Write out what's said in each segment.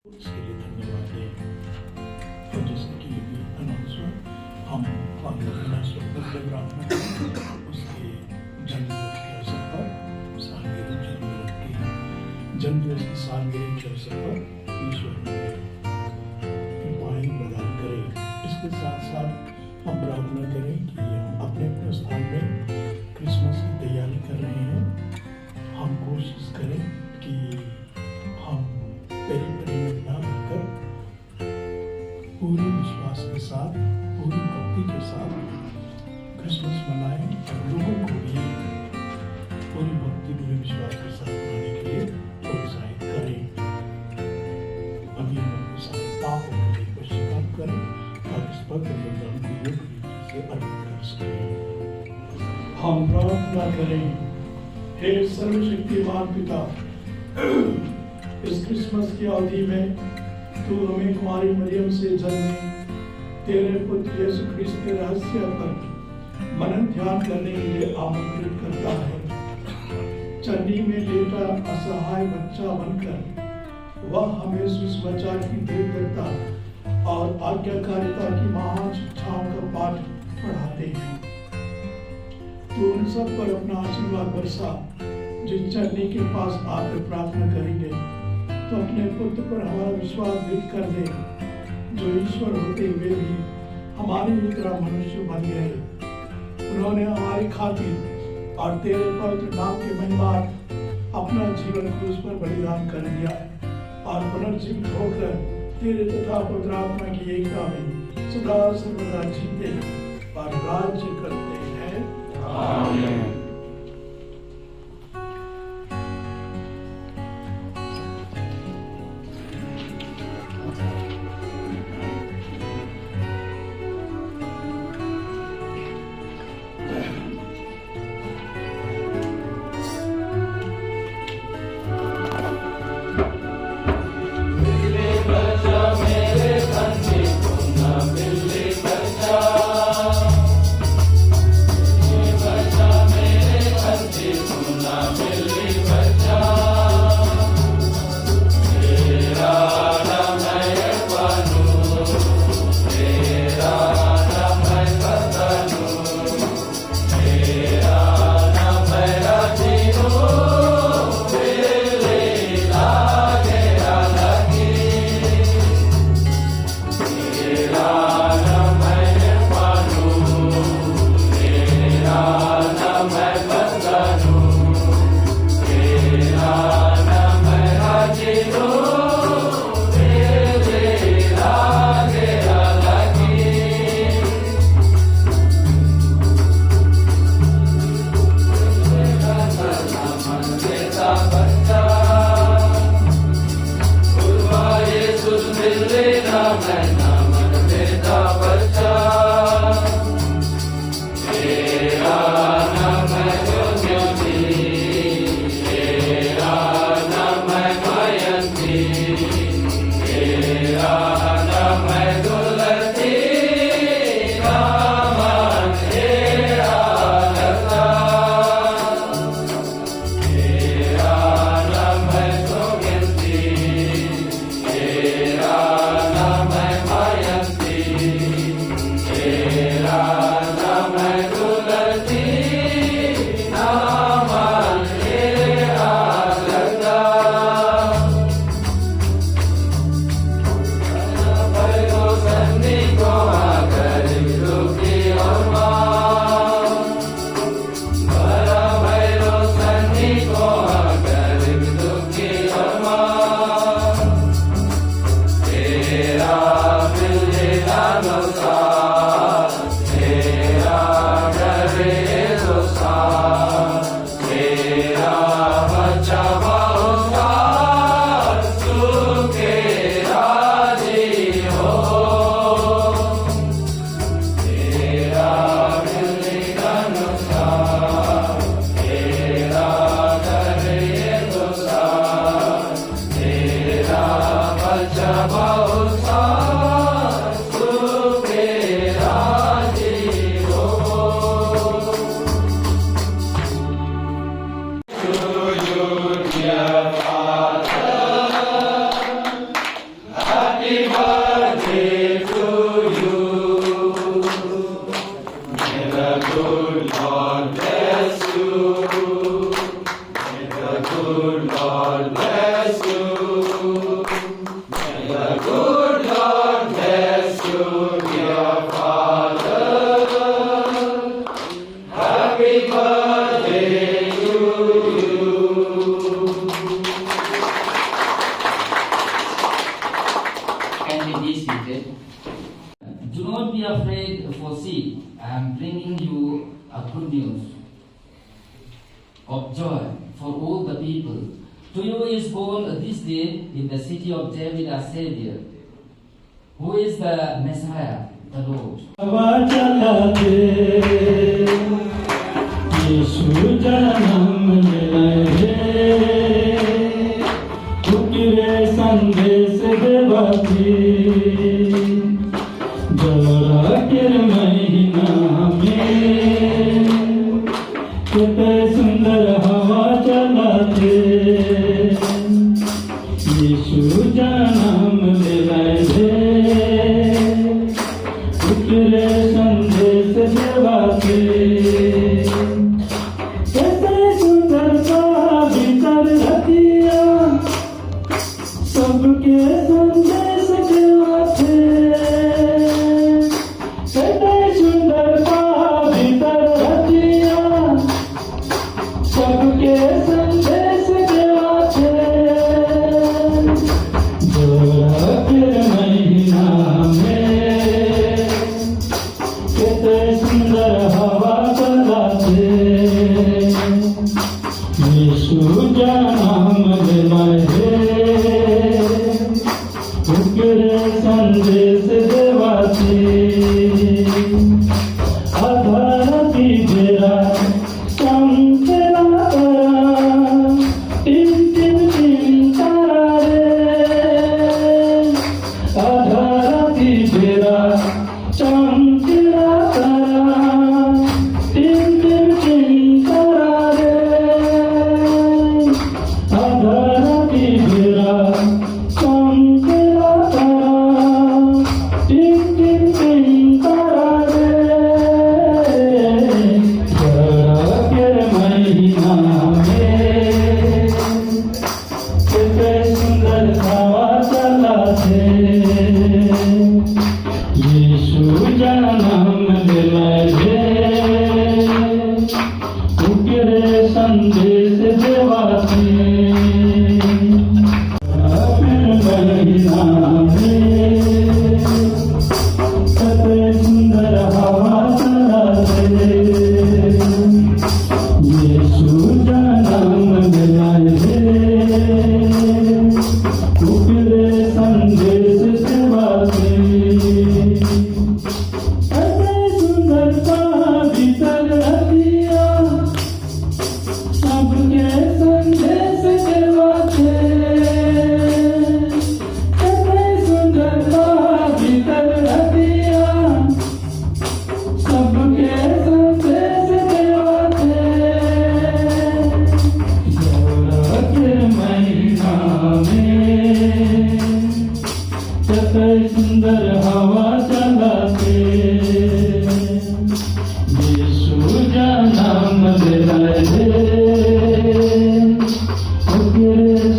इसके लिए धन्यवाद दें। और जैसे कि अनाउंसमेंट हम प्रार्थना करें उसके जन्मदिवस के अवसर पर जन्मदिवस की सालगिरह के अवसर पर ईश्वर कृपाएं प्रदान करें। इसके साथ साथ हम प्रार्थना करें कि हम अपने अपने स्थान में क्रिसमस की तैयारी कर रहे हैं। हम कोशिश करें कि हम परिवार ना होकर पूरे विश्वास के साथ, पूरी भक्ति के साथ क्रिसमस मनाएं और लोगों को भी पूरी भक्ति, पूरे विश्वास के साथ मनाने के लिए प्रोत्साहित करें। अभी हम अपने सारे पापों के लिए पश्चाताप करें और इस पवित्र बलिदान को योग्य रीति से अर्पण कर सकें। हम प्रार्थना करें। हे सर्वशक्तिमान पिता, इस क्रिसमस की अवधि में तू हमें कुमारी मरियम से जन्मे तेरे पुत्र यीशु ख्रिस्त के रहस्य पर मनन ध्यान करने के लिए आमंत्रित करता है। चन्नी में लेटा असहाय बच्चा बनकर वह हमें सुसमाचार की पवित्रता और आज्ञाकारिता की महान शिक्षाओं का पाठ पढ़ाते हैं। तू उन सब पर अपना आशीर्वाद बरसा जिस चन्नी के पास आकर प्रार्थना करेंगे, तो अपने पुत्र पर हमारा विश्वास व्यक्त कर दे, जो ईश्वर होते हुए भी हमारी ही तरह मनुष्य बन गए। उन्होंने हमारी खातिर और तेरे पवित्र नाम के महिमार्थ अपना जीवन क्रूस पर बलिदान कर दिया और पुनर्जीवित होकर तेरे तथा पवित्र आत्मा की एकता में सदा सर्वदा जीते और राज्य करते हैं। आमीन। Can we be seated? Do not be afraid, for see, I am bringing you a good news of joy for all the people. To you is born this day in the city of David a Savior, who is the Messiah, the Lord. संदेश देवाती जरा किर महीना में कितने सुंदर हवा चलाते यीशु जन्म ले लाए उतरे संदेश देवाती कितने सुंदर सा भीतर रतिया सबके संदेश देवाते कितने सुंदर सा भीतर रतिया सबके संदेश देवाते जोरा फिर महीना में कितने सुंदर हवा चलाते यीशु जन्म ले लाए संदेश देवाती अधरती बेरा चमकेला तारा टिम टिम टिम तारा रे अधरती बेरा चमकेला तारा टिम टिम टिम तारा रे अधरती बेरा संदेश देवाती सुंदर हवा चलाते यीशु जन्म ले लाए उतरे संदेश देवाती सुंदर सा भीतर रतिया सबके संदेश देवाते कितने सुंदर सा भीतर रतिया सबके संदेश देवाते जोरा के महीना में कितने सुंदर हवा चलाते यीशु जन्म ले लाए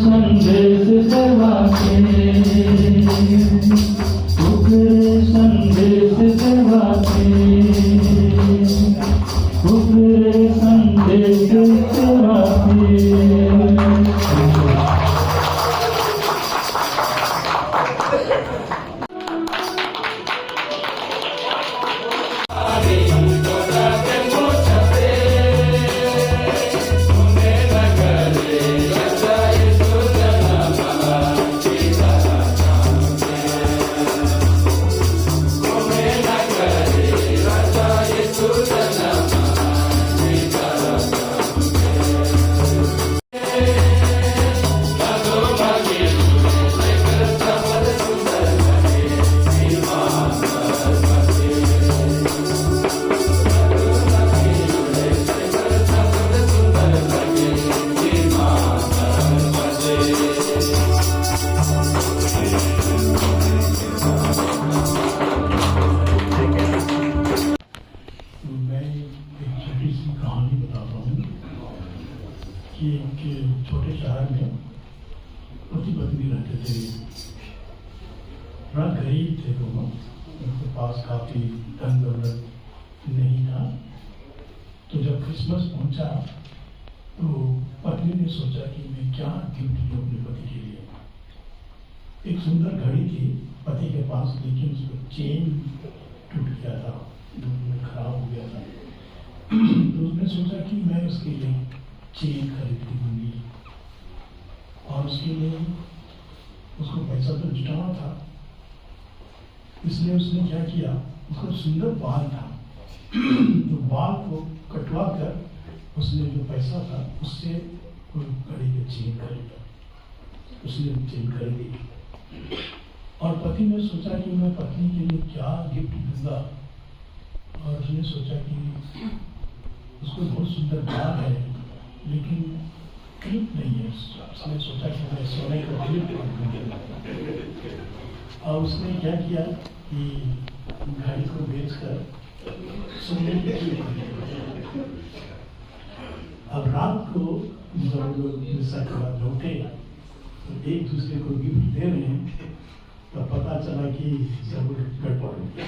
संदेश देवाते संदेश देवाते संदेश देवाते में पति पत्नी रहते थे। बड़ा गरीब थे दोनों, उनके पास काफी धन दौलत नहीं था। तो जब क्रिसमस पहुंचा तो पत्नी ने सोचा कि मैं क्या गिफ्ट दूं अपने पति के लिए। एक सुंदर घड़ी थी पति के पास, लेकिन उसका चेन टूट गया था, खराब हो गया था। तो उसने सोचा कि मैं उसके लिए चेन खरीद दूंगी, और उसके लिए उसको पैसा तो जुटाना था। इसलिए उसने क्या किया, उसका सुंदर बाल था तो बाल को कटवा कर उसने जो पैसा था उससे घड़ी का चेन खरीदा। उसने चेन खरीदी और पति ने सोचा कि मैं पत्नी के लिए क्या गिफ्ट दूंगा। और उसने सोचा कि उसको बहुत सुंदर बाल है लेकिन क्लिप नहीं है। उसने सोचा कि मैं सोने का क्लिप दूंगा। और उसने क्या किया कि घड़ी को बेचकर सोने की क्लिप खरीदी। अब रात को जब लोग मिसा के बाद लौटे तो एक दूसरे को गिफ्ट दे रहे हैं, तो पता चला कि सब गड़बड़ हो गया।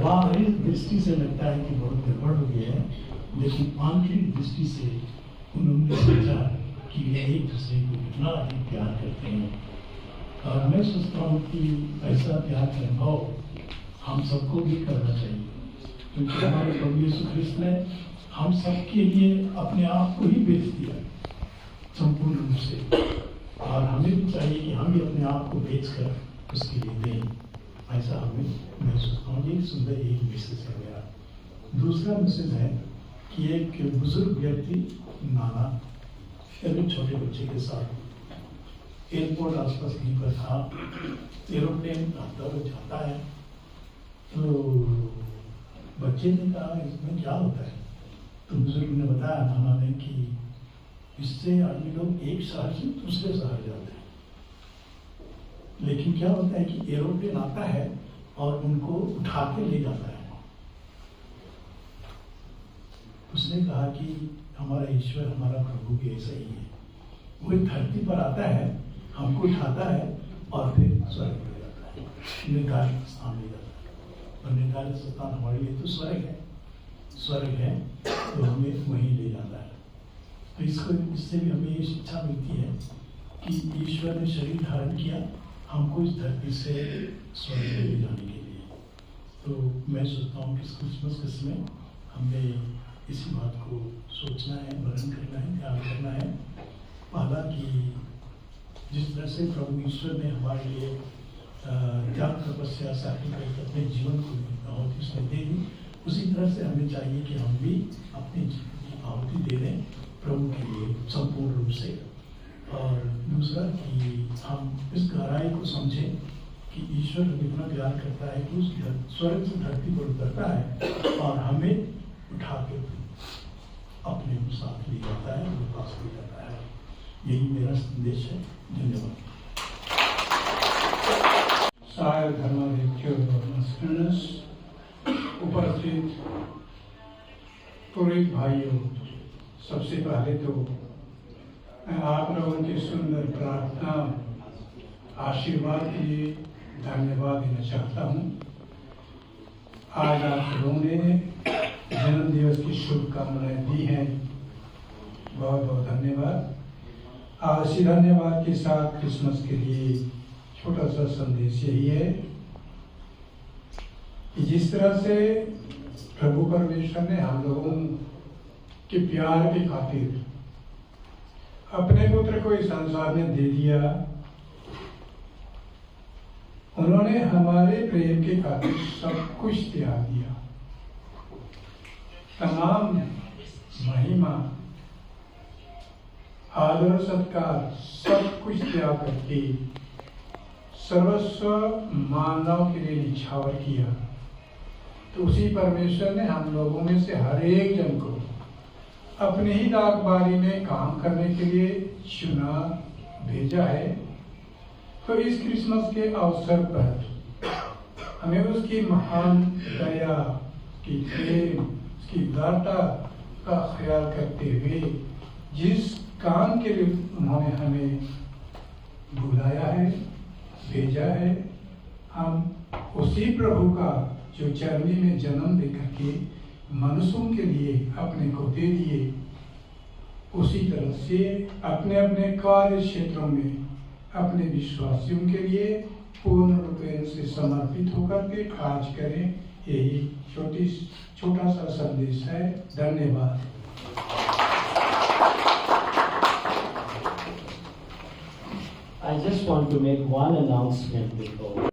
बाहरी दृष्टि से लगता है कि बहुत गड़बड़ हो गया है, लेकिन आंतरिक दृष्टि से उन्होंने सोचा कि ये एक दूसरे को कितना अधिक प्यार करते हैं। और मैं सोचता हूँ कि ऐसा प्यार का अनुभव हम सबको भी करना चाहिए, क्योंकि हमारे प्रभु यीशु ख्रिस्त ने हम सबके लिए अपने आप को ही बेच दिया संपूर्ण रूप से। और हमें भी चाहिए कि हम भी अपने आप को बेचकर उसके लिए दें। ऐसा हमें मैं सोचता हूँ। ये सुंदर एक मैसेज है मेरा। दूसरा मैसेज है कि एक बुजुर्ग व्यक्ति नाना एक छोटे बच्चे के साथ एयरपोर्ट आसपास कहीं पर था। एरोप्लेन आता हुआ जाता है तो बच्चे ने कहा इसमें क्या होता है। तो बुजुर्ग ने बताया नाना ने कि इससे आदमी लोग एक शहर से दूसरे शहर जाते हैं, लेकिन क्या होता है कि एरोप्लेन आता है और उनको उठा के ले जाता है। उसने कहा कि हमारा ईश्वर हमारा प्रभु भी ऐसा ही है। वो धरती पर आता है, हमको उठाता है और फिर स्वर्ग ले जाता है, निर्धारित स्थान ले जाता है। और निर्धारित स्थान हमारे लिए तो स्वर्ग है। स्वर्ग है तो हमें वहीं ले जाता है। तो इससे भी हमें ये शिक्षा मिलती है कि ईश्वर ने शरीर धारण किया हमको इस धरती से स्वर्ग में ले जाने के लिए। तो मैं सोचता हूँ कि इस क्रिसमस के समय हमें इसी बात को सोचना है, वर्णन करना है, ध्यान करना है। पहला कि जिस तरह से प्रभु ईश्वर ने हमारे लिए त्याग तपस्या सैक्रिफाइस अपने जीवन को आहुति उसने दे दी, उसी तरह से हमें चाहिए कि हम भी अपने जीवन की आहुति दे दें प्रभु के लिए संपूर्ण रूप से। और दूसरा कि हम इस गहराई को समझें कि ईश्वर हमें इतना प्यार करता है कि उस स्वर्ग से धरती पर उतरता है और हमें उठा के अपने साथ ले जाता है, अपने पास ले जाता है। यही मेरा संदेश है। धन्यवाद। सहायक धर्माध्यक्ष उपस्थित पुरोहित भाइयों, सबसे पहले तो मैं आप लोगों की सुंदर प्रार्थना आशीर्वाद के लिए धन्यवाद देना चाहता हूँ। आज आप लोगों ने जन्म दिवस की शुभकामनाएं दी हैं, बहुत बहुत धन्यवाद। आज इसी धन्यवाद के साथ क्रिसमस के लिए छोटा सा संदेश यही है कि जिस तरह से प्रभु परमेश्वर ने हम लोगों के प्यार की खातिर अपने पुत्र को इस संसार में दे दिया, उन्होंने हमारे प्रेम के खातिर सब कुछ त्याग दिया। तमाम महिमा, आदर, सत्कार सब कुछ त्याग करके सर्वस्व मानव के लिए निछावर किया। तो उसी परमेश्वर ने हम लोगों में से हर एक जन को अपने ही डाकबारी में काम करने के लिए चुना, भेजा है। तो इस क्रिसमस के अवसर पर हमें उसकी महान दया, की प्रेम, उसकी उदारता का ख्याल करते हुए जिस काम के लिए उन्होंने हमें बुलाया है, भेजा है, हम उसी प्रभु का जो जर्नी में जन्म लेकर के मनुष्यों के लिए अपने को दे दिए, उसी तरह से अपने अपने कार्य क्षेत्रों में अपने विश्वासियों के लिए पूर्ण रूप से समर्पित होकर के कार्य करें। यही छोटा सा संदेश है। धन्यवाद। I just want to make one announcement before.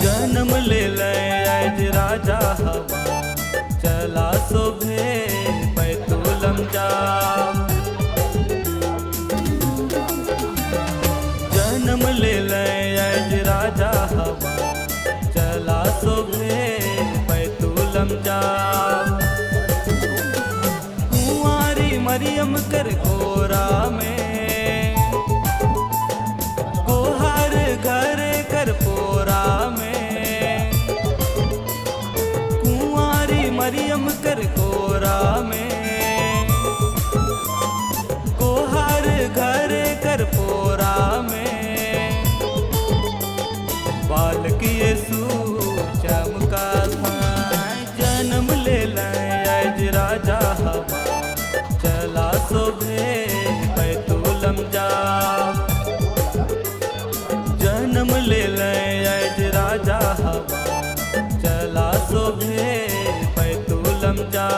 जन्म ले आज राजा हवा, चला शोभे बैतूलम जा। जन्म ले आज राजा हवा, चला शोभे बैतूलम जा। कुंवारी मरियम कर गोरा में, गोहार घर कर पोरा में। मरियम कर गोरा में, गोहार घर कर पोरा में। बालक यीशु चमका था, जन्म ले आज राजा हवा, चला शोभे बैतूलम जा। जन्म ले आज राजा हवा, चला शोभे बैतूलम जा।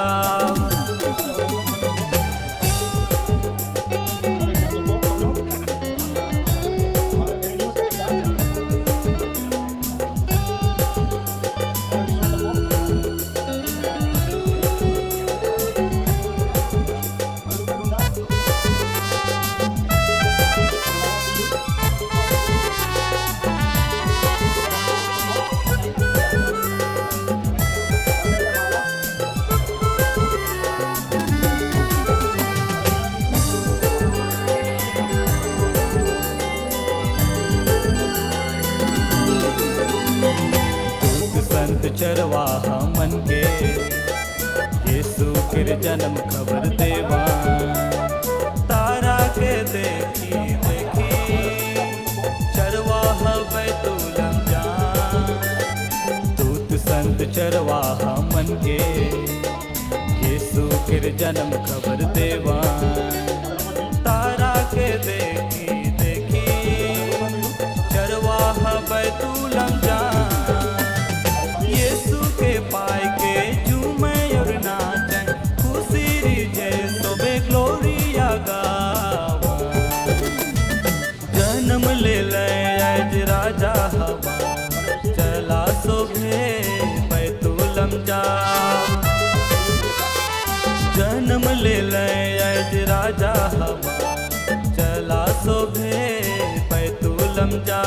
चरवाहा मन के यीशु के जन्म खबर देवा। तारा के देखी देखी चरवाहा बैतूलम जा। दूत संत चरवाहा मन के यीशु के जन्म खबर देवा। तारा के देखी देखी चरवाहा बैतूलम जा। पाई के झूमे और नाचे, खुशी रिझे सोबे ग्लोरिया गावा। जन्म ले आज राजा हवा, चला शोभे बैतूलम जा। जन्म ले आज राजा हवा, चला शोभे बैतूलम जा।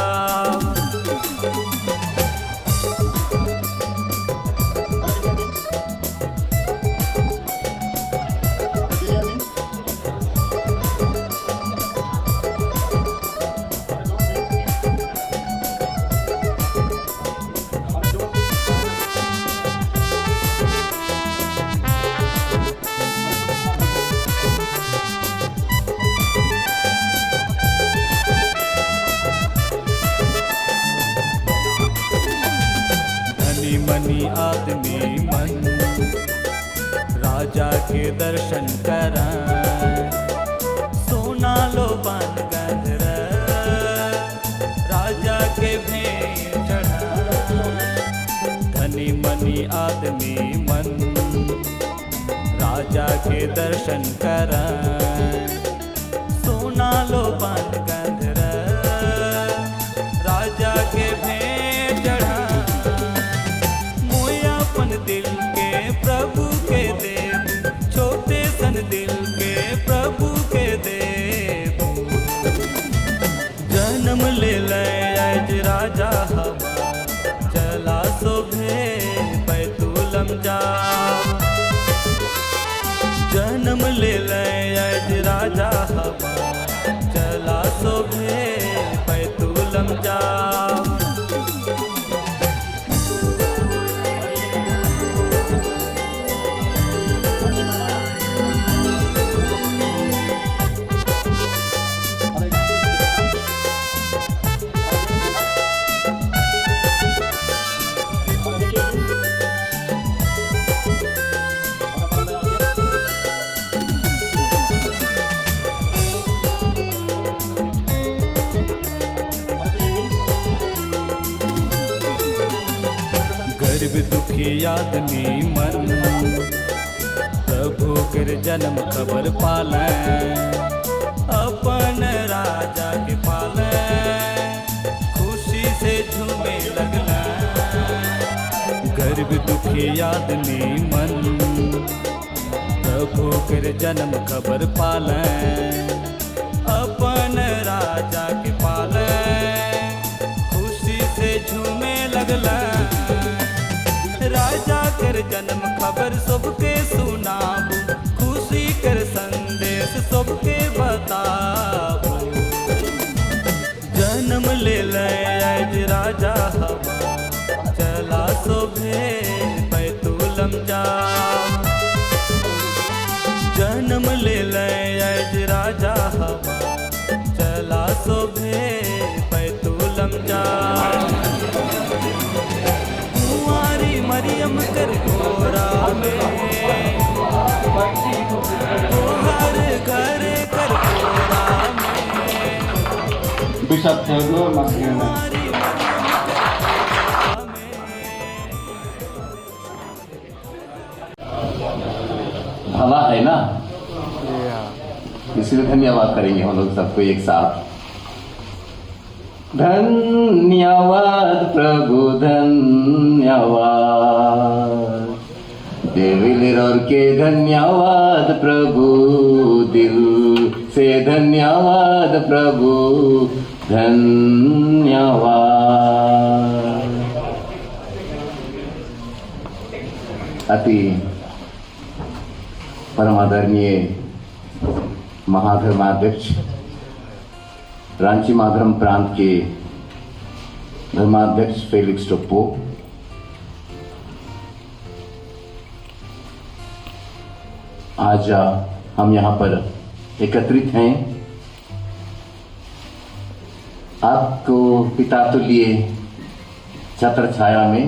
मनी आदमी मन राजा के दर्शन करा। सोना लो बन गंधर राजा के भेंट चढ़ा। धनी मनी आदमी मन राजा के दर्शन करा। सोना लो बन गंधर राजा के भेंट चढ़ा। दिल के प्रभु के देव गरीब दुखी आदमी मन प्रभु के जन्म खबर पाले अपन राजा के पाले खुशी से झूमे लगना गरीब दुखी आदमी मन प्रभु के जन्म खबर पाले अपन राजा के पाले खुशी से झूमे लगला राजा कर जन्म खबर सबके सुनाबू खुशी कर संदेश सबके बताबू जन्म ले आज राजा हवा चला शोभे बैतूलम जा जन्म ले आज राजा हवा चला शोभे बैतूलम जा कुंवारी मरियम कर गोरा में हर घर कर गोरा में बिशप थेओडोर मसीह भला है ना, इसलिए धन्यवाद करेंगे हम लोग सबको एक साथ। धन्यवाद प्रभु धन्यवाद दिल और के धन्यवाद प्रभु दिल से धन्यवाद प्रभु धन्यवाद। अति परम आदरणीय महाधर्माध्यक्ष रांची माधरम प्रांत के धर्माध्यक्ष फेलिक्स टोप्पो, आज हम यहाँ पर एकत्रित हैं आपको पिता तुल्य छत्र छाया में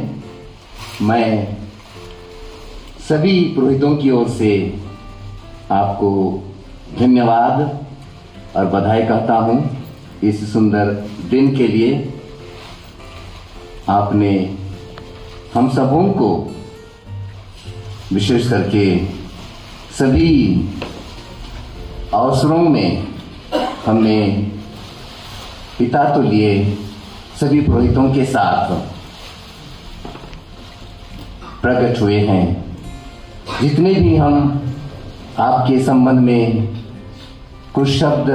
मैं सभी पुरोहितों की ओर से आपको धन्यवाद और बधाई कहता हूँ इस सुंदर दिन के लिए। आपने हम सबों को विशेष करके सभी अवसरों में हमने पिता तो लिए सभी पुरोहितों के साथ प्रकट हुए हैं। जितने भी हम आपके संबंध में कुछ शब्द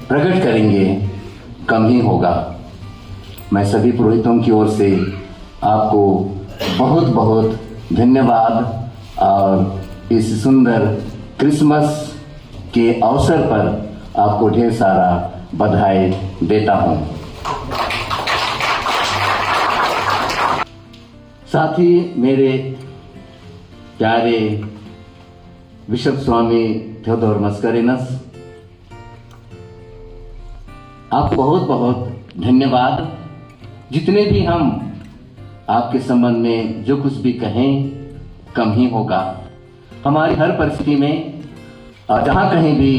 प्रकट करेंगे कम ही होगा। मैं सभी पुरोहितों की ओर से आपको बहुत बहुत धन्यवाद और इस सुंदर क्रिसमस के अवसर पर आपको ढेर सारा बधाई देता हूं। साथ ही मेरे प्यारे बिशप स्वामी थेओडोर मस्करेनस, आपको बहुत बहुत धन्यवाद। जितने भी हम आपके संबंध में जो कुछ भी कहें कम ही होगा। हमारी हर परिस्थिति में और जहाँ कहीं भी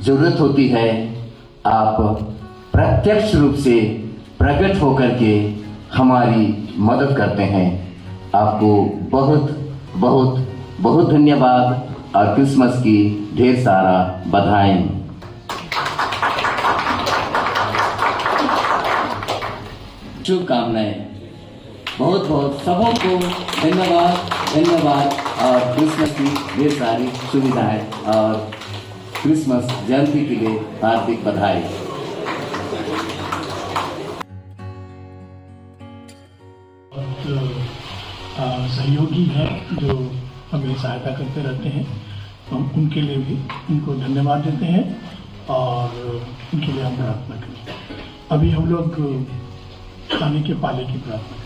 जरूरत होती है आप प्रत्यक्ष रूप से प्रकट होकर के हमारी मदद करते हैं। आपको बहुत बहुत बहुत धन्यवाद और क्रिसमस की ढेर सारा बधाई। शुभकामनाएं। बहुत बहुत सबों को धन्यवाद और क्रिसमस की ढेर सारी सुविधाएं और क्रिसमस जयंती के लिए हार्दिक बधाई। सहयोगी हैं जो हमें सहायता करते रहते हैं, हम उनके लिए भी उनको धन्यवाद देते हैं और उनके लिए हम प्रार्थना करते हैं। अभी हम लोग खाने के पाले की प्रार्थना